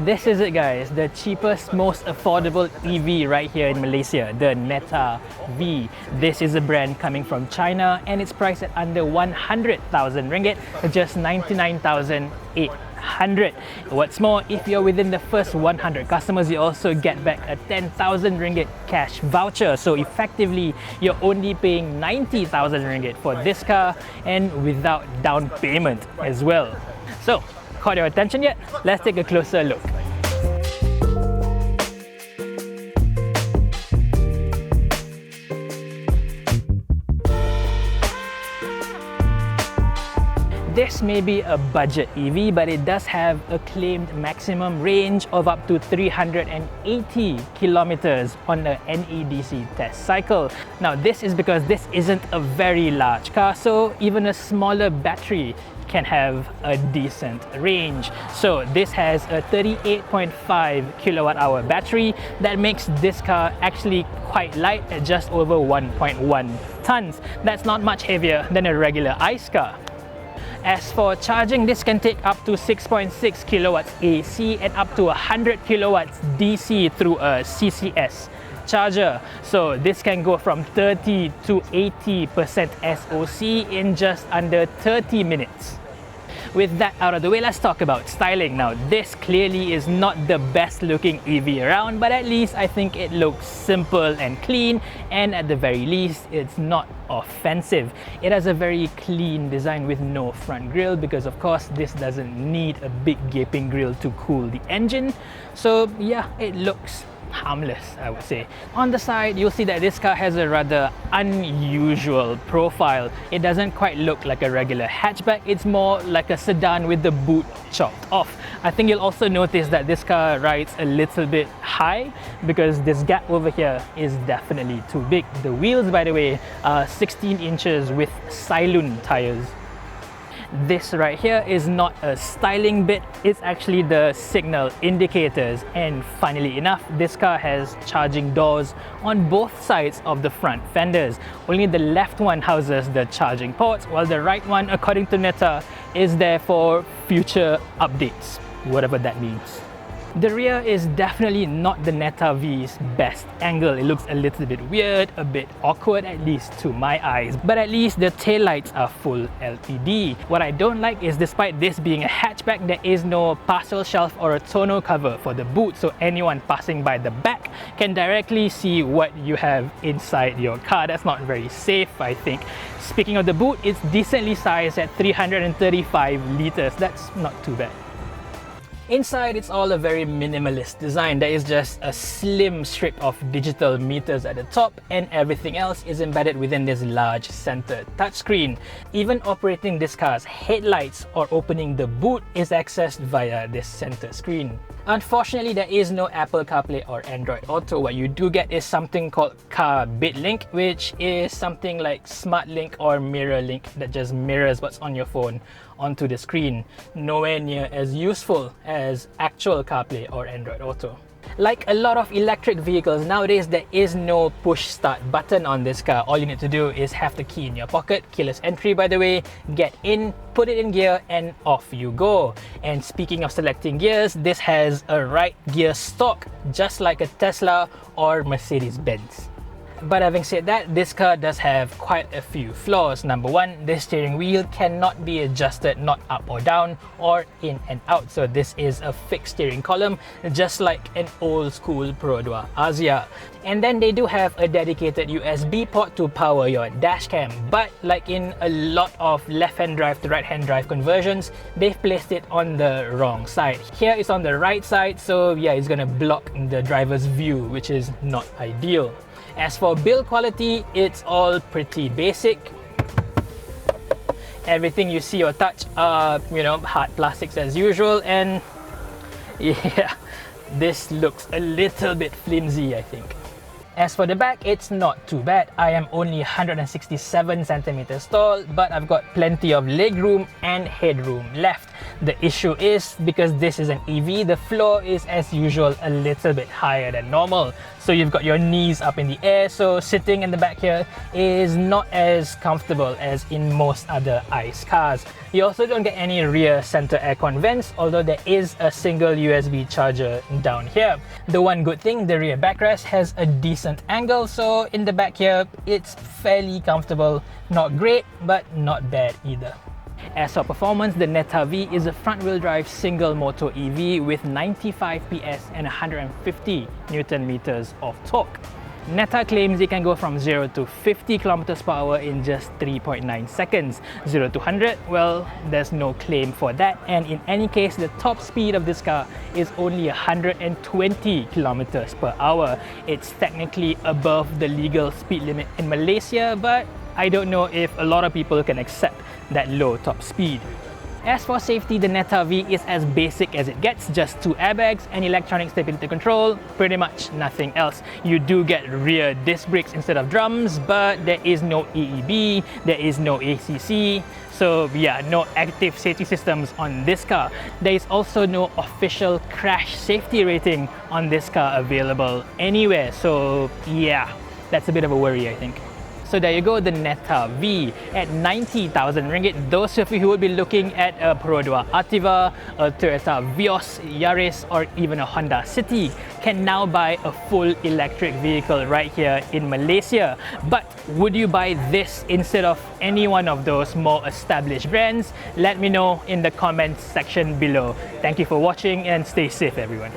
This is it, guys, the cheapest, most affordable EV right here in Malaysia, the Neta V. This is a brand coming from China and it's priced at under 100,000 ringgit, just 99,800. What's more, if you're within the first 100 customers, you also get back a 10,000 ringgit cash voucher. So effectively, you're only paying 90,000 ringgit for this car and without down payment as well. So, caught your attention yet? Let's take a closer look. This may be a budget EV, but it does have a claimed maximum range of up to 380 kilometers on the NEDC test cycle. Now, this is because this isn't a very large car, so even a smaller battery can have a decent range. So this has a 38.5 kilowatt hour battery that makes this car actually quite light at just over 1.1 tons. That's not much heavier than a regular ICE car. As for charging, this can take up to 6.6 kilowatts AC and up to 100 kilowatts DC through a CCS charger. So this can go from 30 to 80% SOC in just under 30 minutes. With that out of the way, let's talk about styling. Now, this clearly is not the best looking EV around, but at least I think it looks simple and clean, and at the very least, it's not offensive. It has a very clean design with no front grille because of course this doesn't need a big gaping grille to cool the engine. So yeah, it looks harmless, I would say. On the side, you'll see that this car has a rather unusual profile. It doesn't quite look like a regular hatchback, it's more like a sedan with the boot chopped off. I think you'll also notice that this car rides a little bit high because this gap over here is definitely too big. The wheels, by the way, are 16 inches with Silun tires. This right here is not a styling bit, it's actually the signal indicators. And funnily enough, this car has charging doors on both sides of the front fenders. Only the left one houses the charging ports, while the right one, according to Neta, is there for future updates, whatever that means. The rear is definitely not the Neta V's best angle. It looks a little bit weird, a bit awkward, at least to my eyes. But at least the taillights are full LED. What I don't like is, despite this being a hatchback, there is no parcel shelf or a tonneau cover for the boot, so anyone passing by the back can directly see what you have inside your car. That's not very safe, I think. Speaking of the boot, it's decently sized at 335 liters. That's not too bad. Inside, it's all a very minimalist design. There is just a slim strip of digital meters at the top, and everything else is embedded within this large center touchscreen. Even operating this car's headlights or opening the boot is accessed via this center screen. Unfortunately, there is no Apple CarPlay or Android Auto. What you do get is something called Car BitLink, which is something like SmartLink or MirrorLink that just mirrors what's on your phone onto the screen. Nowhere near as useful as actual CarPlay or Android Auto. Like a lot of electric vehicles nowadays, there is no push start button on this car. All you need to do is have the key in your pocket, keyless entry by the way, get in, put it in gear, and off you go. And speaking of selecting gears, this has a right gear stock, just like a Tesla or Mercedes-Benz. But having said that, this car does have quite a few flaws. Number one, the steering wheel cannot be adjusted not up or down or in and out. So this is a fixed steering column, just like an old school Perodua Ativa. And then they do have a dedicated USB port to power your dash cam. But like in a lot of left-hand drive to right-hand drive conversions, they've placed it on the wrong side. Here it's on the right side, so yeah, it's gonna block the driver's view, which is not ideal. As for build quality, it's all pretty basic. Everything you see or touch are, hard plastics as usual, and yeah, this looks a little bit flimsy, I think. As for the back, it's not too bad. I am only 167 centimeters tall, but I've got plenty of leg room and headroom left. The issue is, because this is an EV, the floor is as usual a little bit higher than normal. So you've got your knees up in the air, so sitting in the back here is not as comfortable as in most other ICE cars. You also don't get any rear center aircon vents, although there is a single USB charger down here. The one good thing, the rear backrest has a decent angle, so in the back here it's fairly comfortable. Not great, but not bad either. As for performance, the Neta V is a front-wheel drive single-motor EV with 95 PS and 150 Nm of torque. Neta claims it can go from 0 to 50 km/h in just 3.9 seconds. 0 to 100, well, there's no claim for that, and in any case, the top speed of this car is only 120 km/h. It's technically above the legal speed limit in Malaysia, but I don't know if a lot of people can accept that low top speed. As for safety, the Neta V is as basic as it gets, just 2 airbags and electronic stability control, pretty much nothing else. You do get rear disc brakes instead of drums, but there is no EEB, there is no ACC, so yeah, no active safety systems on this car. There is also no official crash safety rating on this car available anywhere, so yeah, that's a bit of a worry, I think. So there you go, the Neta V at 90,000 ringgit. Those of you who would be looking at a Perodua Ativa, a Toyota Vios, Yaris, or even a Honda City can now buy a full electric vehicle right here in Malaysia. But would you buy this instead of any one of those more established brands? Let me know in the comments section below. Thank you for watching and stay safe, everyone.